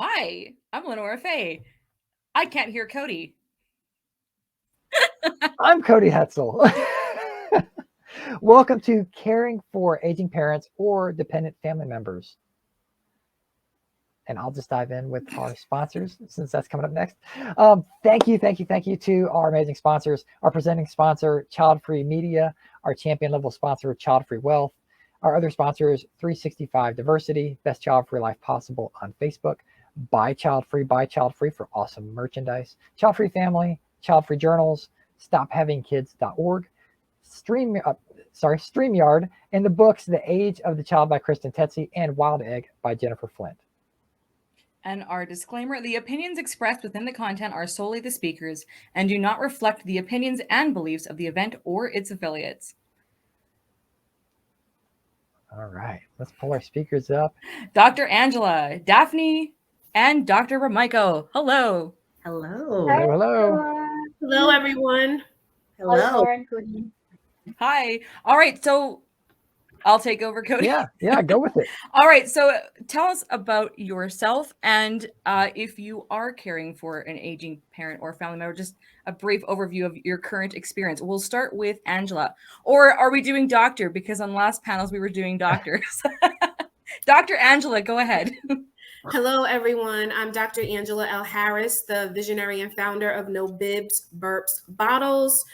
Hi, I'm LeNora Faye. I can't hear Cody. I'm Cody Hetzel. Welcome to Caring for Aging Parents or Dependent Family Members. And I'll just dive in with our sponsors since that's coming up next. Thank you to our amazing sponsors. Our presenting sponsor, Childfree Media, our champion level sponsor, Childfree Wealth. Our other sponsors, 365 Diversity, Best Child Free Life Possible on Facebook, Buy Childfree for awesome merchandise, Childfree Family, Childfree Journals, StopHavingKids.org, StreamYard, and the books The Age of the Child by Kristen Tsetsi and Wild Egg by Jennifer Flint. And our disclaimer, the opinions expressed within the content are solely the speakers and do not reflect the opinions and beliefs of the event or its affiliates. All right, let's pull our speakers up. Dr. Angela, Daphny, and Dr. Rimiko. Hello. Hello. Hello, everyone. Hello. Hi. All right, so I'll take over, Cody. Yeah, go with it. All right, so tell us about yourself and if you are caring for an aging parent or family member, just a brief overview of your current experience. We'll start with Angela. Or are we doing doctor? Because on last panels we were doing doctors. Dr. Angela, go ahead. Hello, everyone. I'm Dr. Angela L. Harris, the visionary and founder of No Bibs, Burps, Bottles.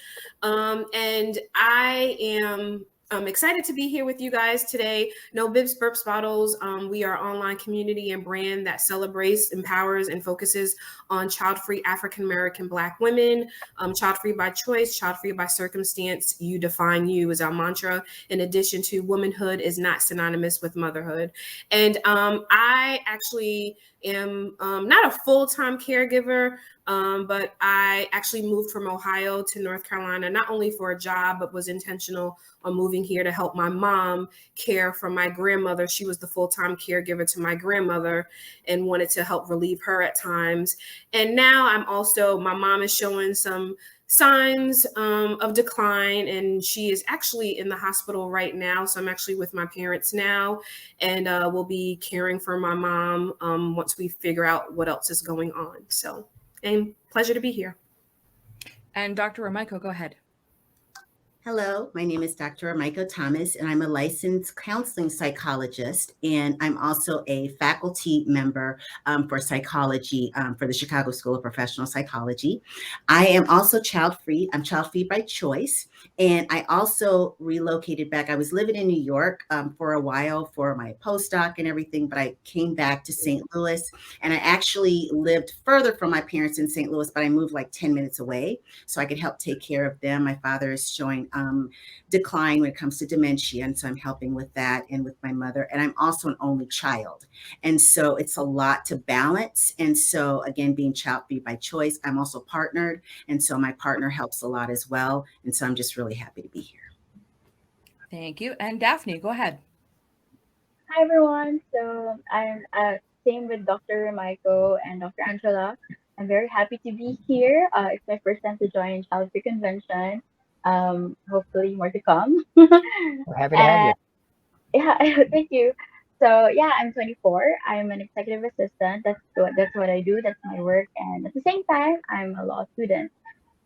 And I am excited to be here with you guys today. No Bibs, Burps, Bottles. We are an online community and brand that celebrates, empowers, and focuses on child-free African-American Black women. Child-free by choice, child-free by circumstance. You define you is our mantra. In addition to womanhood is not synonymous with motherhood. And I actually am not a full-time caregiver, but I actually moved from Ohio to North Carolina, not only for a job, but was intentional on moving here to help my mom care for my grandmother. She was the full-time caregiver to my grandmother and wanted to help relieve her at times. And now my mom is showing some signs of decline, and she is actually in the hospital right now. So I'm actually with my parents now, and we'll be caring for my mom once we figure out what else is going on. So, and pleasure to be here. And Dr. Rimiko, go ahead. Hello, my name is Dr. Rimiko Thomas, and I'm a licensed counseling psychologist, and I'm also a faculty member for psychology for the Chicago School of Professional Psychology. I am also child-free. I'm child-free by choice, and I also relocated back. I was living in New York for a while for my postdoc and everything, but I came back to St. Louis, and I actually lived further from my parents in St. Louis, but I moved like 10 minutes away so I could help take care of them. My father is showing decline when it comes to dementia. And so I'm helping with that and with my mother. And I'm also an only child. And so it's a lot to balance. And so again, being child-free by choice, I'm also partnered. And so my partner helps a lot as well. And so I'm just really happy to be here. Thank you. And Daphny, go ahead. Hi, everyone. So I'm same with Dr. Rimiko and Dr. Angela. I'm very happy to be here. It's my first time to join Childfree Convention. Hopefully more to come. We're happy to have you. Yeah, thank you. So yeah, I'm 24. I'm an executive assistant. That's what I do. That's my work. And at the same time, I'm a law student.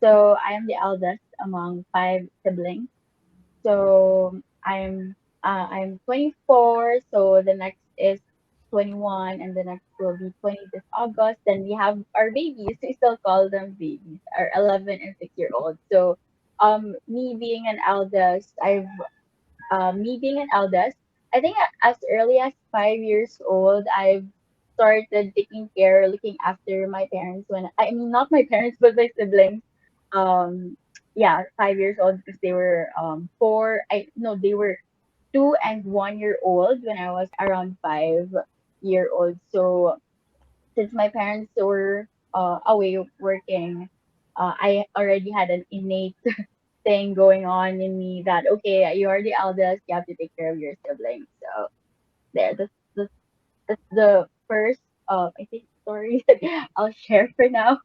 So I am the eldest among 5 siblings. So I'm 24. So the next is 21, and the next will be 20 this August. Then we have our babies. We still call them babies. Our 11 and 6 year olds. So me being an eldest, I think as early as 5 years old, I've started taking care, looking after my parents. Not my parents, but my siblings. Yeah, 5 years old because they were four. They were 2 and 1 year old when I was around 5 year old. So since my parents were away working, I already had an innate thing going on in me that okay, you are the eldest, you have to take care of your siblings. So there, that's the first I think story that I'll share for now.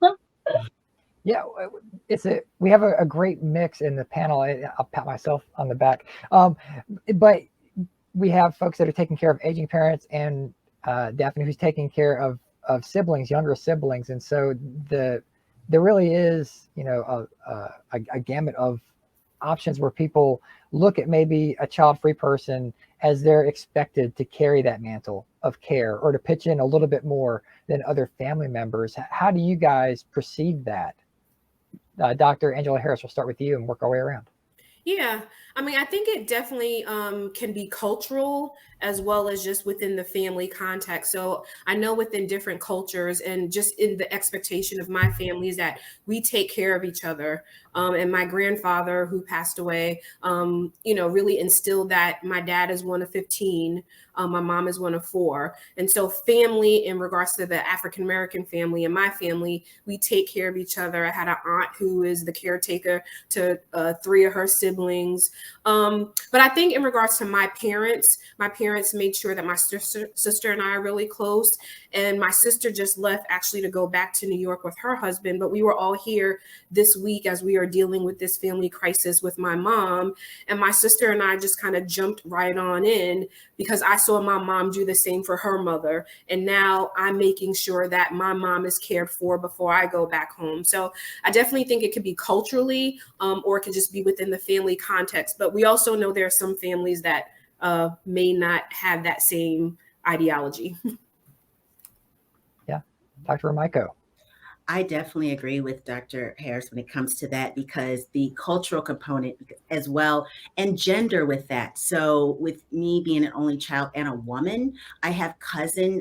Yeah, we have a great mix in the panel. I'll pat myself on the back. But we have folks that are taking care of aging parents, and Daphne, who's taking care of siblings, younger siblings, and so there really is, you know, a gamut of options where people look at maybe a child-free person as they're expected to carry that mantle of care or to pitch in a little bit more than other family members. How do you guys perceive that? Dr. Angela Harris, we'll start with you and work our way around. Yeah, I mean, I think it definitely can be cultural as well as just within the family context. So I know within different cultures and just in the expectation of my family is that we take care of each other. And my grandfather, who passed away, you know, really instilled that. My dad is one of 15. My mom is one of 4. And so family, in regards to the African-American family and my family, we take care of each other. I had an aunt who is the caretaker to 3 of her siblings. But I think in regards to my parents made sure that my sister and I are really close. And my sister just left actually to go back to New York with her husband. But we were all here this week as we are dealing with this family crisis with my mom. And my sister and I just kind of jumped right on in because I saw my mom do the same for her mother. And now I'm making sure that my mom is cared for before I go back home. So I definitely think it could be culturally or it could just be within the family context. But we also know there are some families that may not have that same ideology. Yeah, Dr. Rimiko. I definitely agree with Dr. Harris when it comes to that, because the cultural component as well, and gender with that. So with me being an only child and a woman, I have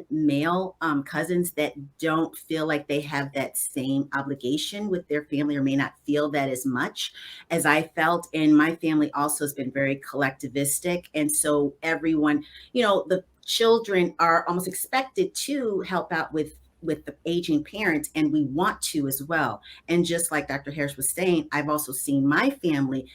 male cousins that don't feel like they have that same obligation with their family, or may not feel that as much as I felt. And my family also has been very collectivistic. And so everyone, you know, the children are almost expected to help out with the aging parents, and we want to as well. And just like Dr. Harris was saying, I've also seen my family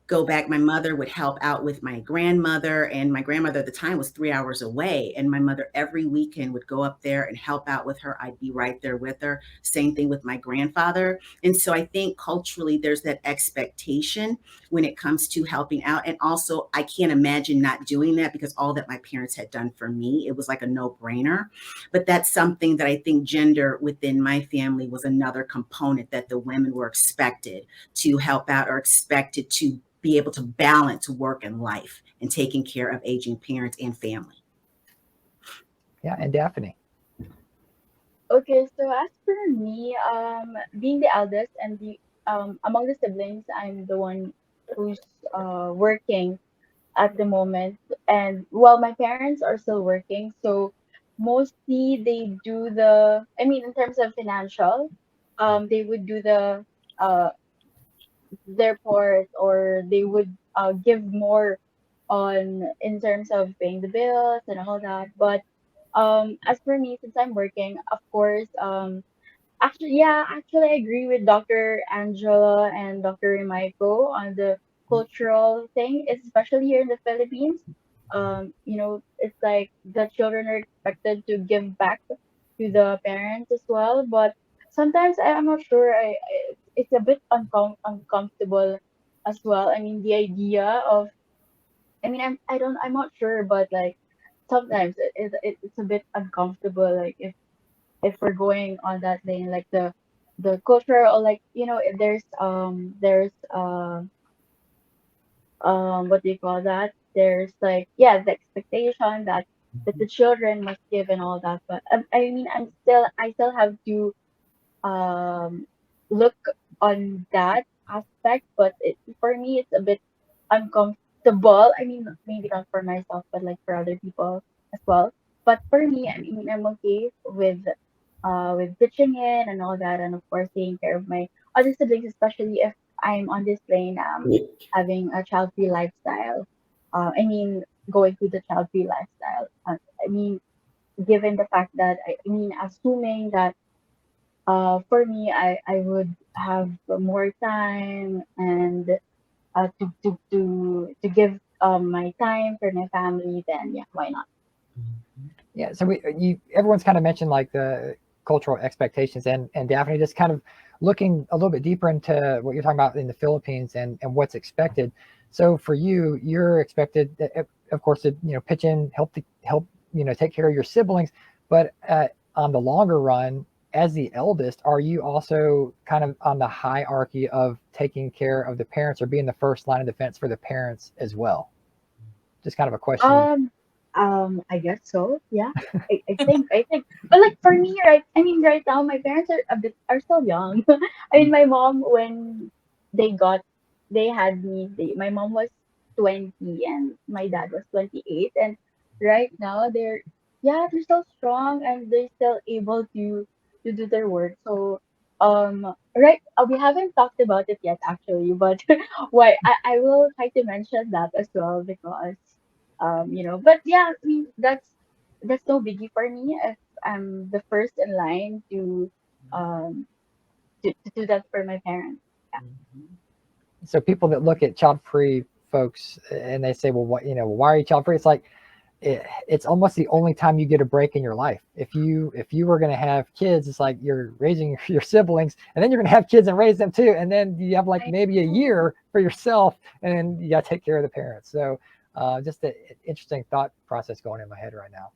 go back. My mother would help out with my grandmother, and my grandmother at the time was 3 hours away. And my mother every weekend would go up there and help out with her. I'd be right there with her. Same thing with my grandfather. And so I think culturally there's that expectation when it comes to helping out. And also I can't imagine not doing that, because all that my parents had done for me, it was like a no-brainer. But that's something that I think gender within my family was another component that the women were expected to help out, or expected to be able to balance work and life and taking care of aging parents and family. Yeah, and Daphne. Okay, so as for me, being the eldest and the among the siblings, I'm the one who's working at the moment. And while my parents are still working, so mostly they do I mean, in terms of financial, they would do uh their part, or they would give more on in terms of paying the bills and all that. But as for me, since I'm working, of course, actually, I agree with Dr. Angela and Dr. Rimiko on the cultural thing, especially here in the Philippines. It's like the children are expected to give back to the parents as well, but sometimes I'm not sure. It's a bit uncomfortable as well. I mean, the idea of, I mean, I'm not sure, but like sometimes it's a bit uncomfortable. Like if we're going on that lane, like the culture, or like, if there's what do you call that, there's like, yeah, the expectation that the children must give and all that. But I mean, I still have to um look on that aspect, but for me it's a bit uncomfortable. I mean, maybe not for myself, but like for other people as well. But for me, I mean, I'm okay with pitching in and all that, and of course taking care of my other siblings, especially if I'm on this lane, having a child-free lifestyle. I mean, going through the child-free lifestyle. I mean, given the fact that I mean, assuming that for me, I would have more time, and to give my time for my family, then yeah, why not? Yeah, so everyone's kind of mentioned like the cultural expectations, and Daphne, just kind of looking a little bit deeper into what you're talking about in the Philippines and what's expected. So for you, you're expected, of course, to pitch in, help take care of your siblings, but on the longer run, as the eldest, are you also kind of on the hierarchy of taking care of the parents or being the first line of defense for the parents as well? Just kind of a question. I guess so. Yeah, I think. But like for me, right? I mean, right now my parents are still young. I mean, my mom when they got they had me, my mom was 20 and my dad was 28, and right now they're still strong and they're still able to do their work. So right, we haven't talked about it yet actually, but why I will try to mention that as well because but yeah, I mean that's no biggie for me if I'm the first in line um to do that for my parents. Yeah. So people that look at child-free folks and they say, well, why are you child-free? It's like, it's almost the only time you get a break in your life. If you were going to have kids, it's like you're raising your siblings and then you're going to have kids and raise them too. And then you have like maybe a year for yourself and then you got to take care of the parents. So just an interesting thought process going in my head right now.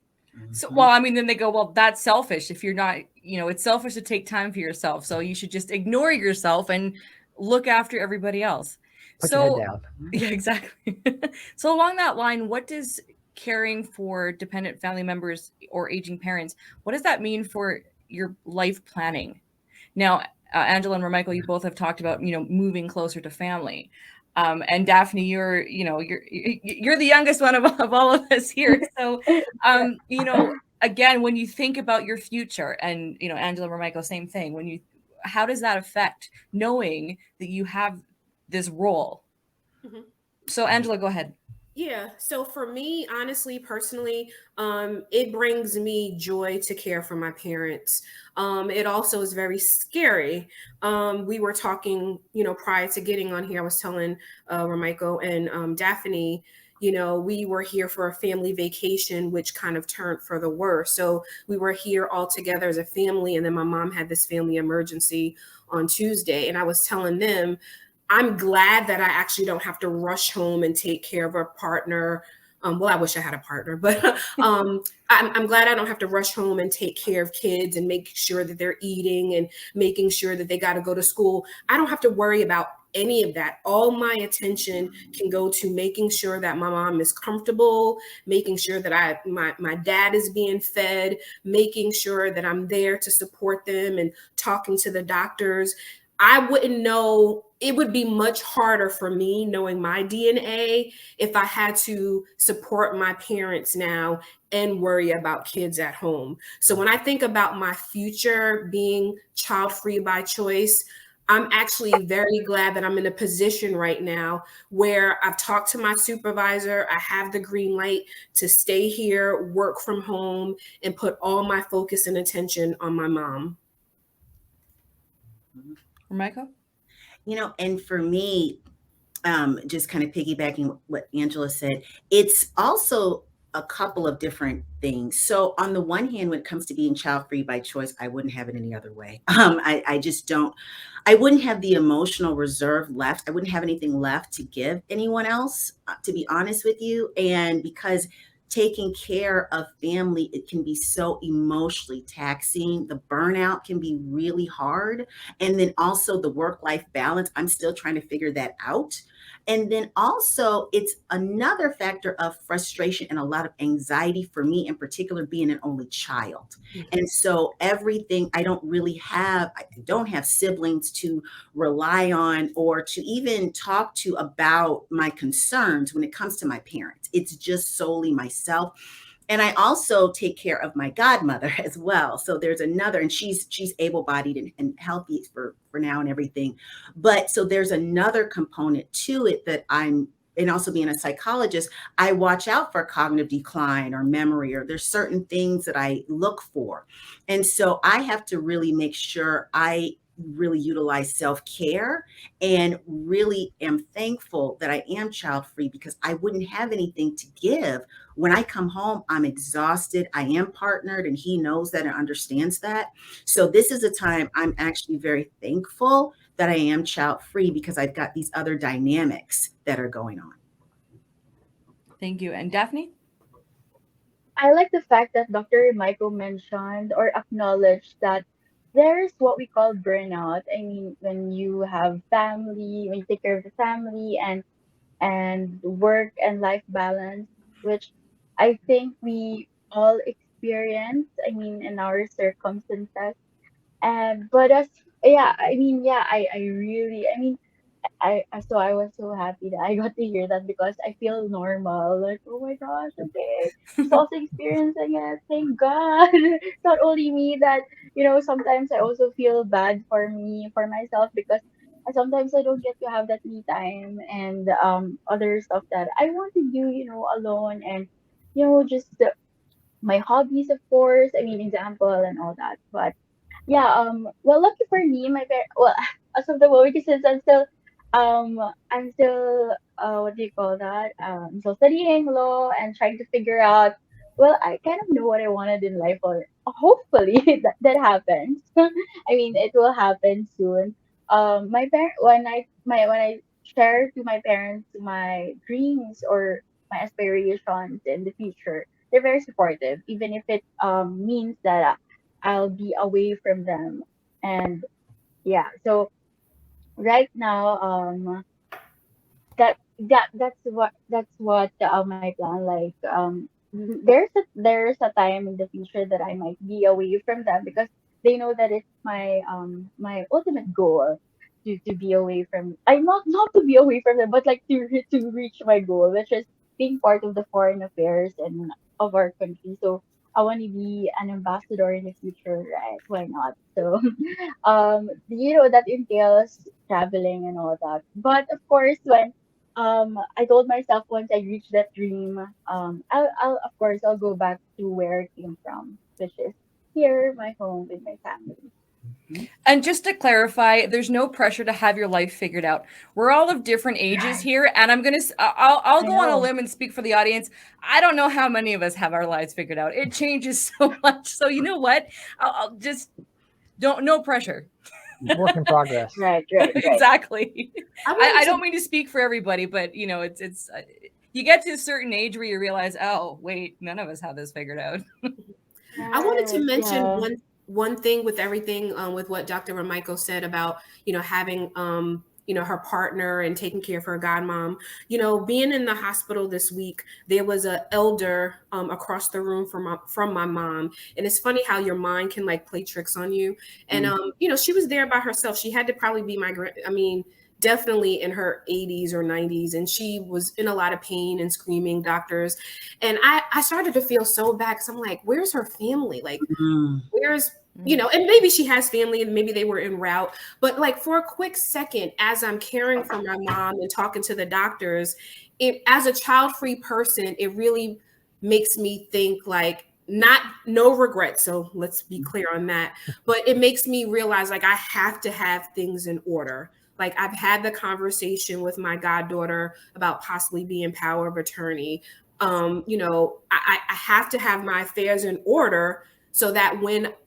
So, well, I mean, then they go, well, that's selfish. If you're not, it's selfish to take time for yourself. So you should just ignore yourself and look after everybody else. Put your head down. Yeah, exactly. So along that line, what does caring for dependent family members or aging parents, what does that mean for your life planning? Now, Angela and Rimiko, you both have talked about, moving closer to family. And Daphne, you're the youngest one of all of us here. So, again, when you think about your future and, Angela, Rimiko, same thing, how does that affect knowing that you have this role? Mm-hmm. So Angela, go ahead. Yeah. So for me, honestly, personally, it brings me joy to care for my parents. It also is very scary. We were talking, prior to getting on here, I was telling Rimiko and Daphne, we were here for a family vacation, which kind of turned for the worse. So we were here all together as a family. And then my mom had this family emergency on Tuesday. And I was telling them, I'm glad that I actually don't have to rush home and take care of a partner. Well, I wish I had a partner, but I'm glad I don't have to rush home and take care of kids and make sure that they're eating and making sure that they got to go to school. I don't have to worry about any of that. All my attention can go to making sure that my mom is comfortable, making sure that my dad is being fed, making sure that I'm there to support them and talking to the doctors. I wouldn't know. It would be much harder for me knowing my DNA if I had to support my parents now and worry about kids at home. So when I think about my future being child-free by choice, I'm actually very glad that I'm in a position right now where I've talked to my supervisor. I have the green light to stay here, work from home, and put all my focus and attention on my mom. Rimiko? And for me, just kind of piggybacking what Angela said, it's also a couple of different things. So on the one hand, when it comes to being child-free by choice, I wouldn't have it any other way. I just don't. I wouldn't have the emotional reserve left. I wouldn't have anything left to give anyone else, to be honest with you. And because taking care of family, it can be so emotionally taxing. The burnout can be really hard. And then also the work-life balance, I'm still trying to figure that out. And then also it's another factor of frustration and a lot of anxiety for me in particular, being an only child. Mm-hmm. And so everything, I don't have siblings to rely on or to even talk to about my concerns when it comes to my parents. It's just solely myself. And I also take care of my godmother as well. So there's another, and she's able-bodied and healthy for now and everything. But so there's another component to it that and also being a psychologist, I watch out for cognitive decline or memory, or there's certain things that I look for. And so I have to really make sure I really utilize self-care and really am thankful that I am child-free, because I wouldn't have anything to give. When I come home, I'm exhausted. I am partnered and he knows that and understands that. So this is a time I'm actually very thankful that I am child-free, because I've got these other dynamics that are going on. Thank you. And Daphne? I like the fact that Dr. Rimiko mentioned or acknowledged that there's what we call burnout. I mean, when you have family, when you take care of the family and work and life balance, which I think we all experience. I mean, in our circumstances. And but as yeah, I mean, yeah, I really, I mean, so I was so happy that I got to hear that because I feel normal. Like, oh my gosh, okay, she's also experiencing it. Thank God. It's not only me that, sometimes I also feel bad for myself because sometimes I don't get to have that me time and other stuff that I want to do, alone and just my hobbies, of course. I mean, example and all that. But yeah, well, lucky for me, well, as of the moment, since I'm still, what do you call that? I'm still studying law and trying to figure out, well, I kind of know what I wanted in life, or hopefully that happens. I mean, it will happen soon. My parent, when I share to my parents my dreams or my aspirations in the future, they're very supportive, even if it means that I'll be away from them. And yeah, so right now, that's what my plan. Like, there's a time in the future that I might be away from them because they know that it's my ultimate goal to be away from. I not to be away from them, but like to reach my goal, which is being part of the foreign affairs and of our country. So I want to be an ambassador in the future, right? Why not? So that entails traveling and all that. But of course, when I told myself once I reach that dream, I'll of course I'll go back to where it came from, which is here, my home with my family. And just to clarify, there's no pressure to have your life figured out. We're all of different ages Right. here, and I'll I go on a know. limb and speak for the audience. I don't know how many of us have our lives figured out. It changes so much. So you know what? I'll just don't no pressure. Work in progress. Right, right, right. Exactly. I wanted I to don't mean to speak for everybody, but it's you get to a certain age where you realize, oh wait, none of us have this figured out. I wanted to Right, mention yeah. one thing with everything with what Dr. Rimiko said about having her partner and taking care of her godmom. Being in the hospital this week, there was an elder across the room from my mom, and it's funny how your mind can like play tricks on you. And she was there by herself. She had to probably be definitely in her 80s or 90s, and she was in a lot of pain and screaming doctors. And I started to feel so bad because I'm like, where's her family? Like, where's and maybe she has family and maybe they were en route, but like for a quick second, as I'm caring for my mom and talking to the doctors, as a child-free person, it really makes me think like, no regret, so let's be clear on that, but it makes me realize like I have to have things in order. Like, I've had the conversation with my goddaughter about possibly being power of attorney. I have to have my affairs in order so that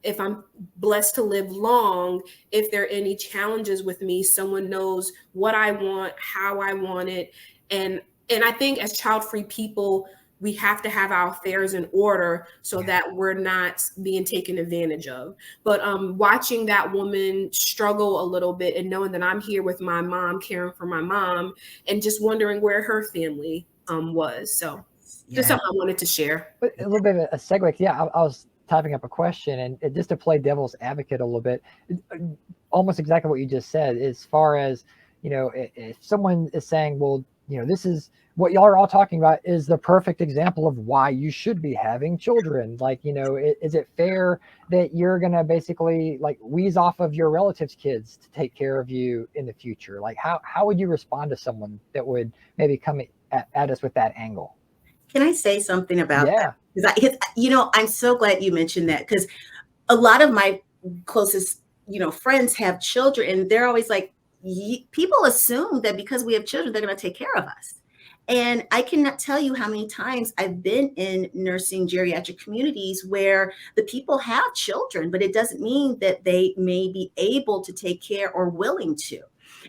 if I'm blessed to live long, if there are any challenges with me, someone knows what I want, how I want it. And I think as child-free people, we have to have our affairs in order so that we're not being taken advantage of. But watching that woman struggle a little bit and knowing that I'm here with my mom, caring for my mom, and just wondering where her family was. So just something I wanted to share. But a little bit of a segue. Yeah, I was typing up a question, and just to play devil's advocate a little bit, almost exactly what you just said, as far as, if someone is saying, well, this is what y'all are all talking about is the perfect example of why you should be having children. Like, is it fair that you're going to basically like wheeze off of your relatives' kids to take care of you in the future? Like, how would you respond to someone that would maybe come at us with that angle? Can I say something about Yeah. that? Because I'm so glad you mentioned that, because a lot of my closest, friends have children, and they're always like, people assume that because we have children, they're going to take care of us. And I cannot tell you how many times I've been in nursing geriatric communities where the people have children, but it doesn't mean that they may be able to take care or willing to.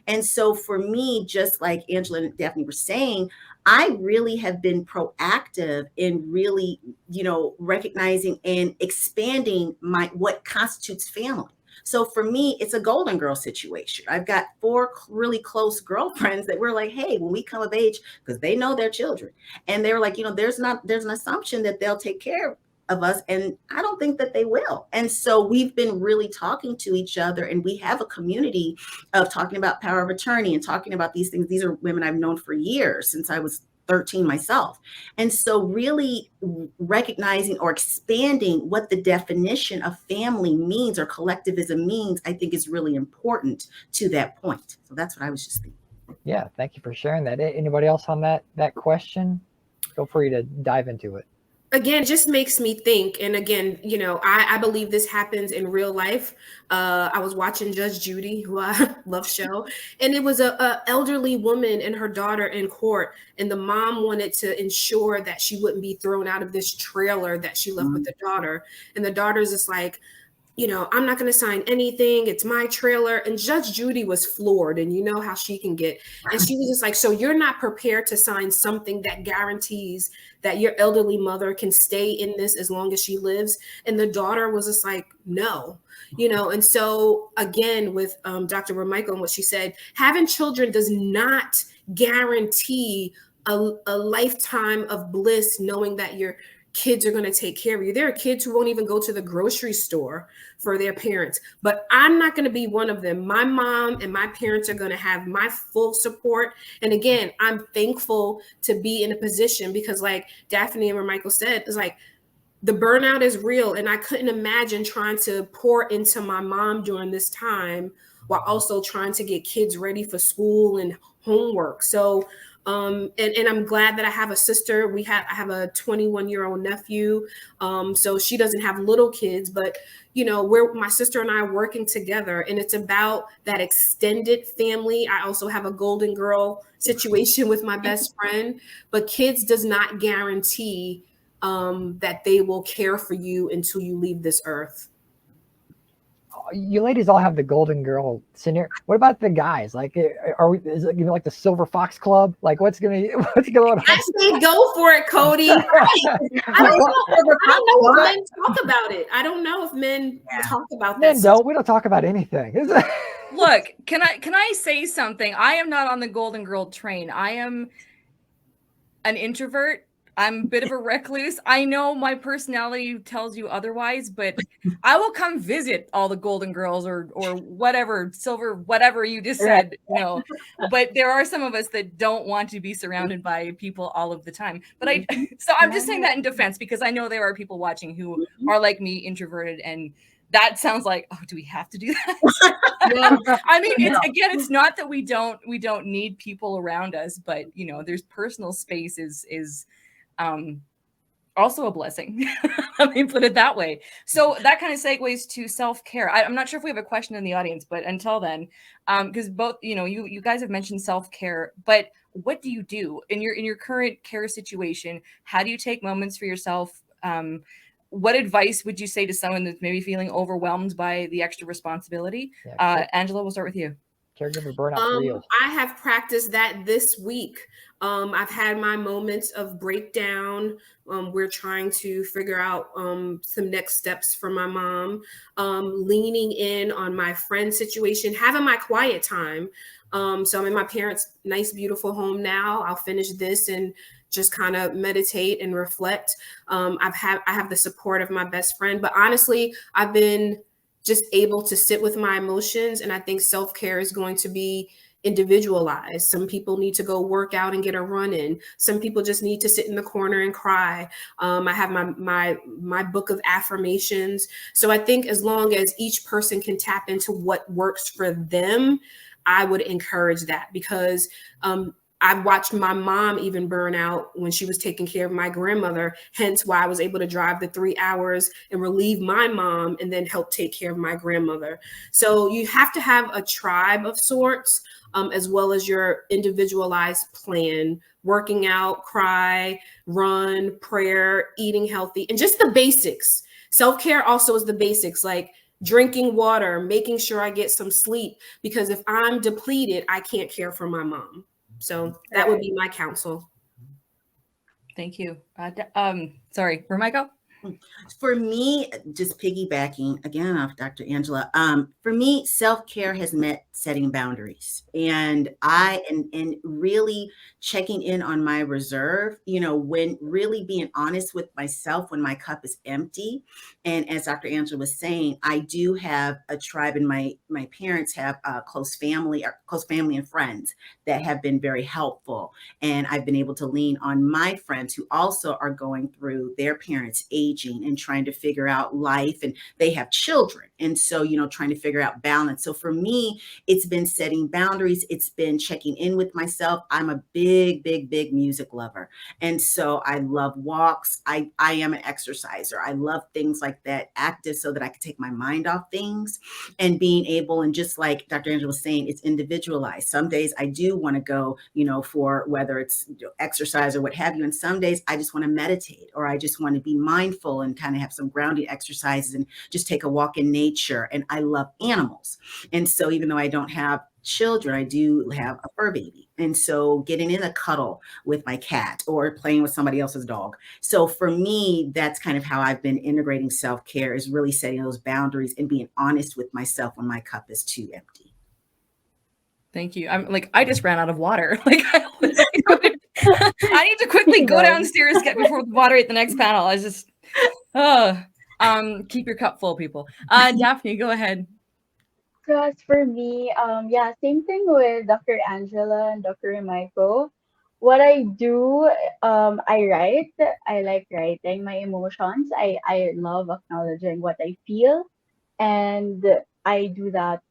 And so for me, just like Angela and Daphne were saying, I really have been proactive in really, recognizing and expanding what constitutes family. So for me, it's a golden girl situation. I've got 4 really close girlfriends that were like, hey, when we come of age, because they know their children, and they're like, there's an assumption that they'll take care of us, and I don't think that they will. And so we've been really talking to each other, and we have a community of talking about power of attorney and talking about these things. These are women I've known for years, since I was 13 myself. And so really recognizing or expanding what the definition of family means or collectivism means, I think is really important to that point. So that's what I was just thinking. Yeah, thank you for sharing that. Anybody else on that question? Feel free to dive into it. Again, it just makes me think. And again, I believe this happens in real life. I was watching Judge Judy, who I love show, and it was a elderly woman and her daughter in court, and the mom wanted to ensure that she wouldn't be thrown out of this trailer that she left with the daughter. And the daughter's just like, I'm not going to sign anything. It's my trailer. And Judge Judy was floored, and you know how she can get. And she was just like, so you're not prepared to sign something that guarantees that your elderly mother can stay in this as long as she lives? And the daughter was just like, no, and so again, with Dr. Rimiko and what she said, having children does not guarantee a lifetime of bliss, knowing that your kids are going to take care of you. There are kids who won't even go to the grocery store for their parents, but I'm not going to be one of them. My mom and my parents are going to have my full support. And again, I'm thankful to be in a position, because like Daphny and Rimiko said, it's like the burnout is real. And I couldn't imagine trying to pour into my mom during this time while also trying to get kids ready for school and homework. So and I'm glad that I have a sister. I have a 21-year-old nephew. So she doesn't have little kids, but my sister and I are working together, and it's about that extended family. I also have a golden girl situation with my best friend, but kids does not guarantee that they will care for you until you leave this earth. You ladies all have the golden girl scenario. What about the guys? Like, is it like the Silver Fox Club? Like, what's going on? I say go for it, Cody. I don't know if men talk about it. I don't know if men talk about that. We don't talk about anything. Look, can I say something? I am not on the golden girl train. I am an introvert. I'm a bit of a recluse. I know my personality tells you otherwise, but I will come visit all the golden girls or whatever, silver, whatever you just said, but there are some of us that don't want to be surrounded by people all of the time. But so I'm just saying that in defense, because I know there are people watching who are like me, introverted, and that sounds like, oh, do we have to do that? I mean, it's not that we don't need people around us, but there's personal space is also a blessing. Let me put it that way. So that kind of segues to self-care. I'm not sure if we have a question in the audience, but until then, because both, you guys have mentioned self-care, but what do you do in your current care situation? How do you take moments for yourself? What advice would you say to someone that's maybe feeling overwhelmed by the extra responsibility? Angela, we'll start with you. Caregiver burnout real. I have practiced that this week. I've had my moments of breakdown. We're trying to figure out some next steps for my mom, leaning in on my friend situation, having my quiet time. So I'm in my parents' nice, beautiful home now. I'll finish this and just kind of meditate and reflect. I have the support of my best friend, but honestly, I've been just able to sit with my emotions. And I think self-care is going to be individualized. Some people need to go work out and get a run in. Some people just need to sit in the corner and cry. I have my book of affirmations. So I think as long as each person can tap into what works for them, I would encourage that, because I've watched my mom even burn out when she was taking care of my grandmother, hence why I was able to drive the 3 hours and relieve my mom and then help take care of my grandmother. So you have to have a tribe of sorts, as well as your individualized plan, working out, cry, run, prayer, eating healthy, and just the basics. Self-care also is the basics, like drinking water, making sure I get some sleep, because if I'm depleted, I can't care for my mom. So that would be my counsel. Thank you. Sorry, Rimiko? For me, just piggybacking again off Dr. Angela, for me, self-care has meant setting boundaries, and and really checking in on my reserve, when really being honest with myself when my cup is empty. And as Dr. Angela was saying, I do have a tribe, and my parents have close family and friends that have been very helpful. And I've been able to lean on my friends who also are going through their parents aging and trying to figure out life, and they have children. And so, trying to figure out balance. So for me, it's been setting boundaries. It's been checking in with myself. I'm a big, big, big music lover. And so I love walks. I am an exerciser. I love things like that, active, so that I can take my mind off things, and being able, and just like Dr. Angela was saying, it's individualized. Some days I do want to go, for whether it's exercise or what have you. And some days I just want to meditate, or I just want to be mindful and kind of have some grounding exercises and just take a walk in nature. And I love animals. And so even though I don't have children, I do have a fur baby. And so getting in a cuddle with my cat or playing with somebody else's dog. So for me, that's kind of how I've bbeen integrating self-care, is really setting those boundaries and being honest with myself when my cup is too empty. Thank you. I'm like, I just ran out of water. Like, I need to quickly go downstairs, get before the water at the next panel. I just, keep your cup full, people. Daphne, go ahead. So as for me, yeah, same thing with Dr. Angela and Dr. Rimiko. What I do, I write. I like writing my emotions. I love acknowledging what I feel, and I do that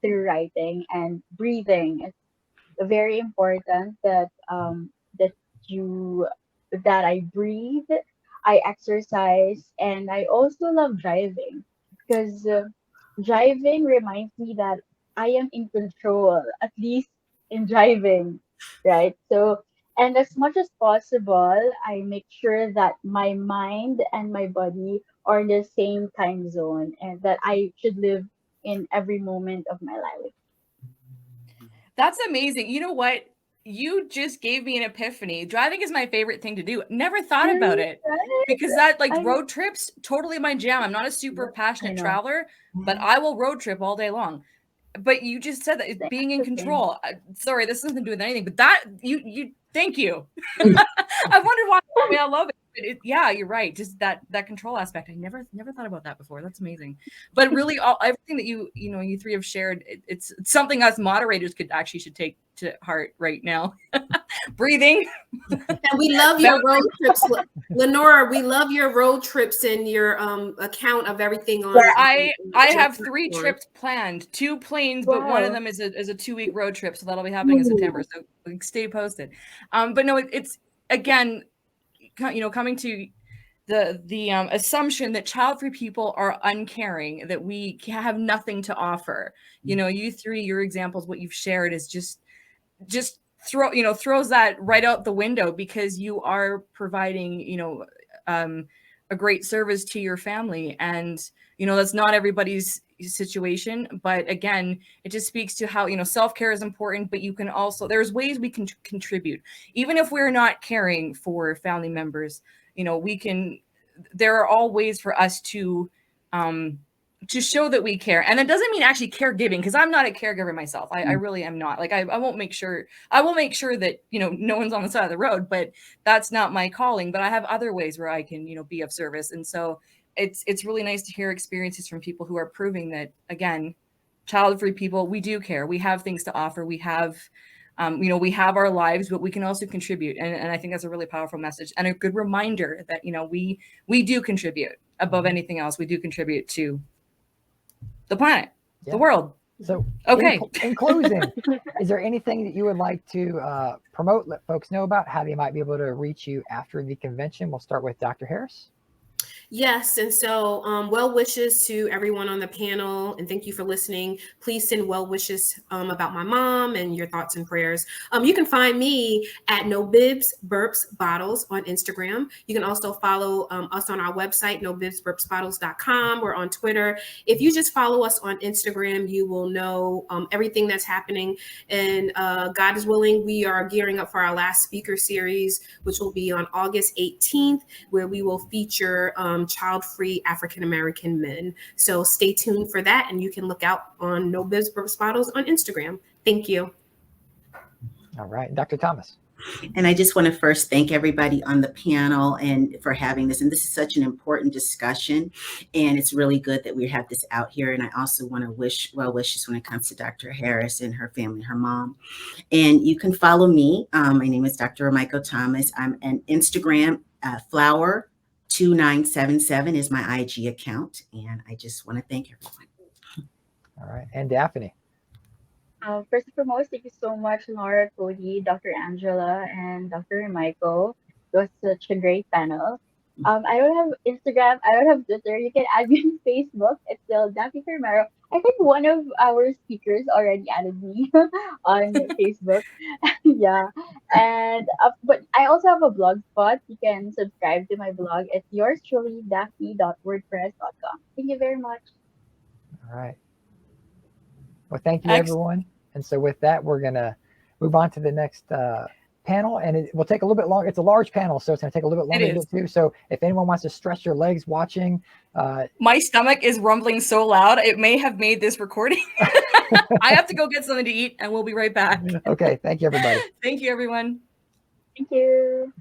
through writing and breathing. It's very important that that you that I breathe, I exercise, and I also love driving, because driving reminds me that I am in control, at least in driving, right? So, and as much as possible, I make sure that my mind and my body are in the same time zone, and that I should live in every moment of my life. That's amazing. You know what? You just gave me an epiphany. Driving is my favorite thing to do. Never thought about it, Right? because that, like, I, road trips, totally my jam. I'm not a super I passionate know. traveler, but I will road trip all day long. But you just said that it's being in That's the thing. control. Sorry, this has nothing to do with anything, but that you thank you. I wondered why. I mean, I love it. But yeah, you're right. Just that control aspect. I never thought about that before. That's amazing. But really, everything that you three have shared, it's something us moderators should take to heart right now. Breathing. And we love your road trips, LeNora. We love your road trips and your account of everying on. I have 3 trips planned, 2 planes, but one of Wow. them is a 2-week road trip, so that'll be happening in September. So stay posted. But no, it's again, coming to the assumption that child-free people are uncaring, that we have nothing to offer. You three, your examples, what you've shared is just throws that right out the window, because you are providing a great service to your family, and that's not everybody's situation. But again, it just speaks to how self-care is important, but you can also, there's ways we can contribute, even if we're not caring for family members. There are all ways for us to show that we care. And that doesn't mean actually caregiving, because I'm not a caregiver myself. I really am not. Like, I will make sure that no one's on the side of the road, but that's not my calling. But I have other ways where I can be of service. And so it's really nice to hear experiences from people who are proving that, again, child-free people, we do care. We have things to offer. We have we have our lives, but we can also contribute. And I think that's a really powerful message, and a good reminder that we do contribute above anything else. We do contribute to the planet, the world. So, okay. In closing, is there anything that you would like to promote, let folks know about, how they might be able to reach you after the convention? We'll start with Dr. Harris. Yes, and so well wishes to everyone on the panel, and thank you for listening. Please send well wishes about my mom and your thoughts and prayers. You can find me at No Bibs Burps Bottles on Instagram. You can also follow us on our website, nobibsburpsbottles.com. We're on Twitter. If you just follow us on Instagram, you will know everything that's happening. And God is willing, we are gearing up for our last speaker series, which will be on August 18th, where we will feature child-free African-American men. So stay tuned for that, and you can look out on No Bibs Burps Bottles on Instagram. Thank you. All right, Dr. Thomas. And I just want to first thank everybody on the panel and for having this. And this is such an important discussion. And it's really good that we have this out here. And I also want to wish well wishes when it comes to Dr. Harris and her family, her mom. And you can follow me. My name is Dr. Rimiko Thomas. I'm on Instagram, flower2977 is my IG account. And I just want to thank everyone. All right, and Daphne. First and foremost, thank you so much, LeNora, Cody, Dr. Angela, and Dr. Rimiko. It was such a great panel. I don't have Instagram. I don't have Twitter. You can add me on Facebook. It's still Daphny Cormero. I think one of our speakers already added me on Facebook. Yeah. And but I also have a blog spot. You can subscribe to my blog. It's yours truly, daphne.wordpress.com. Thank you very much. All right. Well, thank you, everyone. And so with that, we're going to move on to the next panel, and it will take a little bit longer. It's a large panel, so it's going to take a little bit longer to get to. So if anyone wants to stretch your legs watching. My stomach is rumbling so loud, it may have made this recording. I have to go get something to eat, and we'll be right back. Okay. Thank you, everybody. Thank you, everyone. Thank you.